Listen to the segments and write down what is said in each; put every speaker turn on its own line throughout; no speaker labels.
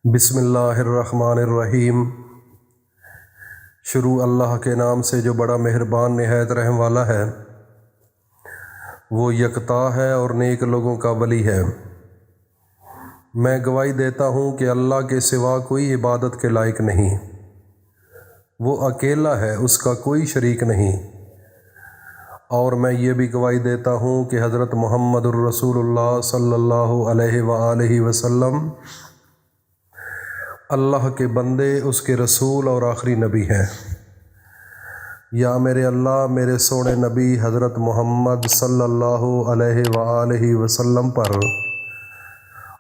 بسم اللہ الرحمن الرحیم۔ شروع اللہ کے نام سے جو بڑا مہربان نہایت رحم والا ہے۔ وہ یکتا ہے اور نیک لوگوں کا ولی ہے۔ میں گواہی دیتا ہوں کہ اللہ کے سوا کوئی عبادت کے لائق نہیں۔ وہ اکیلا ہے، اس کا کوئی شریک نہیں۔ اور میں یہ بھی گواہی دیتا ہوں کہ حضرت محمد الرسول اللہ صلی اللہ علیہ وآلہ وسلم اللہ کے بندے، اس کے رسول اور آخری نبی ہیں۔ یا میرے اللہ میرے سونے نبی حضرت محمد صلی اللہ علیہ وآلہ وسلم پر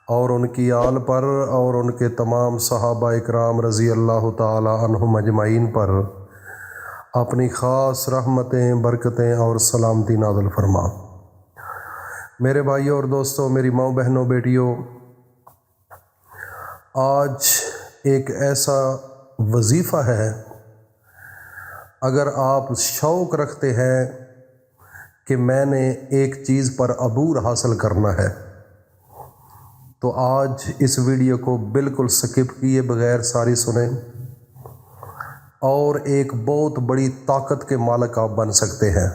اور ان کی آل پر اور ان کے تمام صحابہ اکرام رضی اللہ تعالی عنہم اجمعین پر اپنی خاص رحمتیں، برکتیں اور سلامتی نازل فرما۔ میرے بھائیوں اور دوستوں، میری ماؤں، بہنوں، بیٹیوں، آج ایک ایسا وظیفہ ہے، اگر آپ شوق رکھتے ہیں کہ میں نے ایک چیز پر عبور حاصل کرنا ہے تو آج اس ویڈیو کو بالکل سکپ کیے بغیر ساری سنیں، اور ایک بہت بڑی طاقت کے مالک آپ بن سکتے ہیں۔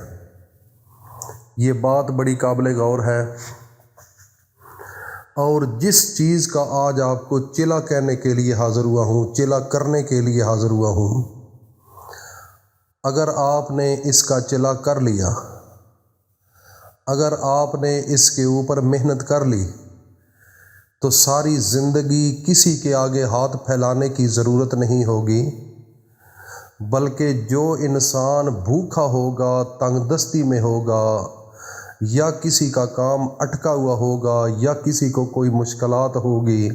یہ بات بڑی قابل غور ہے، اور جس چیز کا آج آپ کو چلا کہنے کے لیے حاضر ہوا ہوں، چلا کرنے کے لیے حاضر ہوا ہوں، اگر آپ نے اس کا چلا کر لیا، اگر آپ نے اس کے اوپر محنت کر لی تو ساری زندگی کسی کے آگے ہاتھ پھیلانے کی ضرورت نہیں ہوگی، بلکہ جو انسان بھوکا ہوگا، تنگ دستی میں ہوگا، یا کسی کا کام اٹکا ہوا ہوگا، یا کسی کو کوئی مشکلات ہوگی،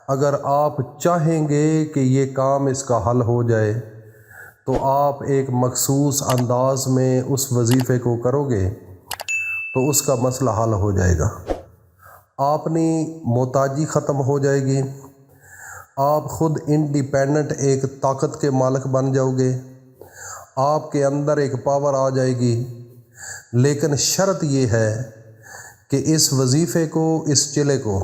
اگر آپ چاہیں گے کہ یہ کام اس کا حل ہو جائے تو آپ ایک مخصوص انداز میں اس وظیفے کو کرو گے تو اس کا مسئلہ حل ہو جائے گا۔ اپنی محتاجی ختم ہو جائے گی، آپ خود انڈیپینڈنٹ ایک طاقت کے مالک بن جاؤ گے، آپ کے اندر ایک پاور آ جائے گی۔ لیکن شرط یہ ہے کہ اس وظیفے کو، اس چلے کو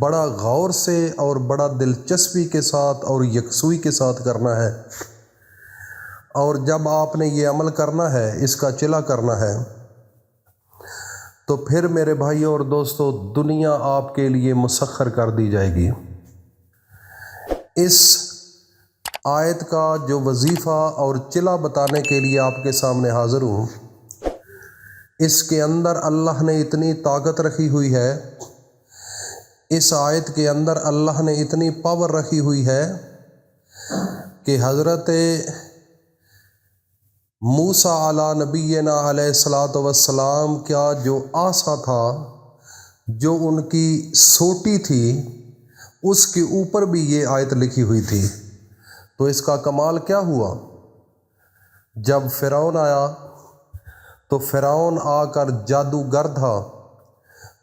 بڑا غور سے اور بڑا دلچسپی کے ساتھ اور یکسوئی کے ساتھ کرنا ہے، اور جب آپ نے یہ عمل کرنا ہے، اس کا چلا کرنا ہے، تو پھر میرے بھائیوں اور دوستوں، دنیا آپ کے لیے مسخر کر دی جائے گی۔ اس آیت کا جو وظیفہ اور چلا بتانے کے لیے آپ کے سامنے حاضر ہوں، اس کے اندر اللہ نے اتنی طاقت رکھی ہوئی ہے، اس آیت کے اندر اللہ نے اتنی پاور رکھی ہوئی ہے کہ حضرت موسیٰ علیٰ نبینا علیہ الصلاۃ والسلام کا جو عصا تھا، جو ان کی سوٹی تھی، اس کے اوپر بھی یہ آیت لکھی ہوئی تھی۔ تو اس کا کمال کیا ہوا؟ جب فرعون آیا تو فرعون آ کر جادوگر تھا،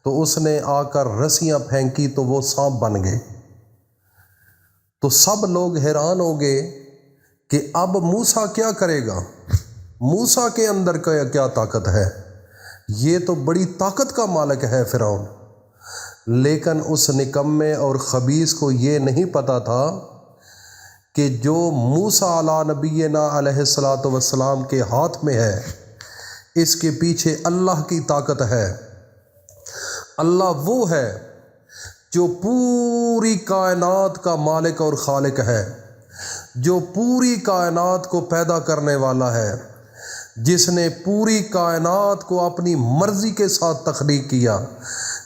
تو اس نے آ کر رسیاں پھینکی تو وہ سانپ بن گئے۔ تو سب لوگ حیران ہو گئے کہ اب موسیٰ کیا کرے گا؟ موسیٰ کے اندر کیا طاقت ہے؟ یہ تو بڑی طاقت کا مالک ہے فرعون۔ لیکن اس نکمے اور خبیث کو یہ نہیں پتا تھا کہ جو موسیٰ علیٰ نبینا علیہ الصلاۃ والسلام کے ہاتھ میں ہے، اس کے پیچھے اللہ کی طاقت ہے۔ اللہ وہ ہے جو پوری کائنات کا مالک اور خالق ہے، جو پوری کائنات کو پیدا کرنے والا ہے، جس نے پوری کائنات کو اپنی مرضی کے ساتھ تخلیق کیا۔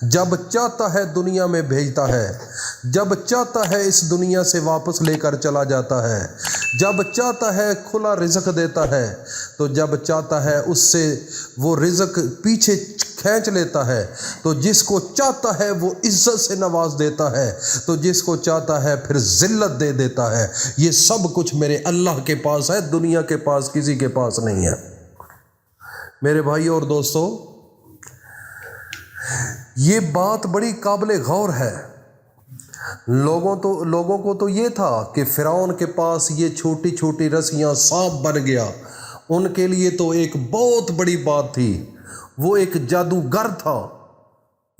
جب چاہتا ہے دنیا میں بھیجتا ہے، جب چاہتا ہے اس دنیا سے واپس لے کر چلا جاتا ہے، جب چاہتا ہے کھلا رزق دیتا ہے، تو جب چاہتا ہے اس سے وہ رزق پیچھے کھینچ لیتا ہے، تو جس کو چاہتا ہے وہ عزت سے نواز دیتا ہے، تو جس کو چاہتا ہے پھر ذلت دے دیتا ہے۔ یہ سب کچھ میرے اللہ کے پاس ہے، دنیا کے پاس کسی کے پاس نہیں ہے۔ میرے بھائیوں اور دوستوں، یہ بات بڑی قابل غور ہے۔ لوگوں کو تو یہ تھا کہ فرعون کے پاس یہ چھوٹی چھوٹی رسیاں سانپ بن گیا، ان کے لیے تو ایک بہت بڑی بات تھی، وہ ایک جادوگر تھا۔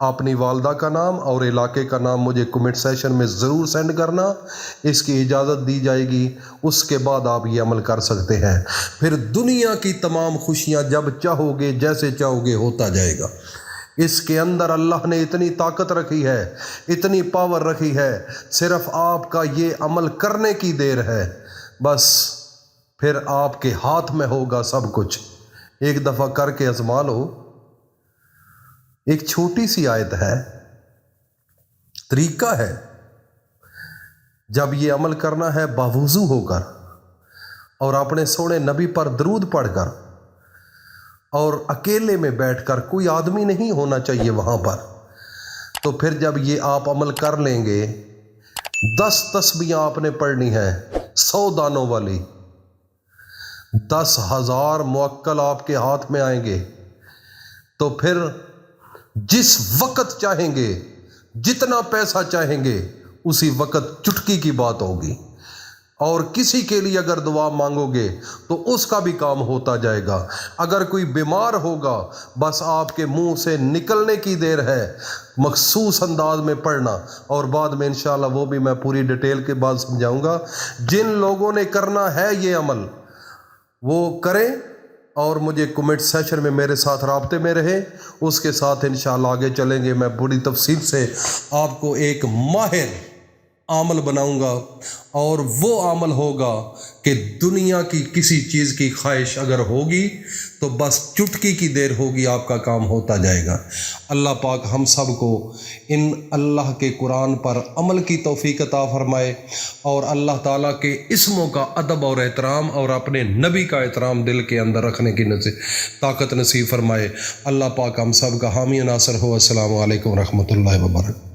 اپنی والدہ کا نام اور علاقے کا نام مجھے کمنٹ سیشن میں ضرور سینڈ کرنا، اس کی اجازت دی جائے گی، اس کے بعد آپ یہ عمل کر سکتے ہیں۔ پھر دنیا کی تمام خوشیاں جب چاہو گے جیسے چاہو گے ہوتا جائے گا۔ اس کے اندر اللہ نے اتنی طاقت رکھی ہے، اتنی پاور رکھی ہے، صرف آپ کا یہ عمل کرنے کی دیر ہے، بس پھر آپ کے ہاتھ میں ہوگا سب کچھ۔ ایک دفعہ کر کے آزما لو۔ ایک چھوٹی سی آیت ہے، طریقہ ہے، جب یہ عمل کرنا ہے باوضو ہو کر اور اپنے سونے نبی پر درود پڑھ کر اور اکیلے میں بیٹھ کر، کوئی آدمی نہیں ہونا چاہیے وہاں پر۔ تو پھر جب یہ آپ عمل کر لیں گے، 10 تسبیحاں آپ نے پڑھنی ہیں 100 دانوں والی، 10,000 موکل آپ کے ہاتھ میں آئیں گے۔ تو پھر جس وقت چاہیں گے، جتنا پیسہ چاہیں گے، اسی وقت چٹکی کی بات ہوگی۔ اور کسی کے لیے اگر دعا مانگو گے تو اس کا بھی کام ہوتا جائے گا۔ اگر کوئی بیمار ہوگا، بس آپ کے منہ سے نکلنے کی دیر ہے، مخصوص انداز میں پڑھنا، اور بعد میں انشاءاللہ وہ بھی میں پوری ڈیٹیل کے بعد سمجھاؤں گا۔ جن لوگوں نے کرنا ہے یہ عمل وہ کریں، اور مجھے کمنٹ سیشن میں میرے ساتھ رابطے میں رہیں، اس کے ساتھ انشاءاللہ آگے چلیں گے۔ میں بڑی تفصیل سے آپ کو ایک ماہر عمل بناؤں گا، اور وہ عمل ہوگا کہ دنیا کی کسی چیز کی خواہش اگر ہوگی تو بس چٹکی کی دیر ہوگی، آپ کا کام ہوتا جائے گا۔ اللہ پاک ہم سب کو ان اللہ کے قرآن پر عمل کی توفیق عطا فرمائے، اور اللہ تعالیٰ کے اسموں کا ادب اور احترام اور اپنے نبی کا احترام دل کے اندر رکھنے کی طاقت نصیب فرمائے۔ اللہ پاک ہم سب کا حامی و ناصر ہو۔ السلام علیکم ورحمۃ اللہ وبرکاتہ۔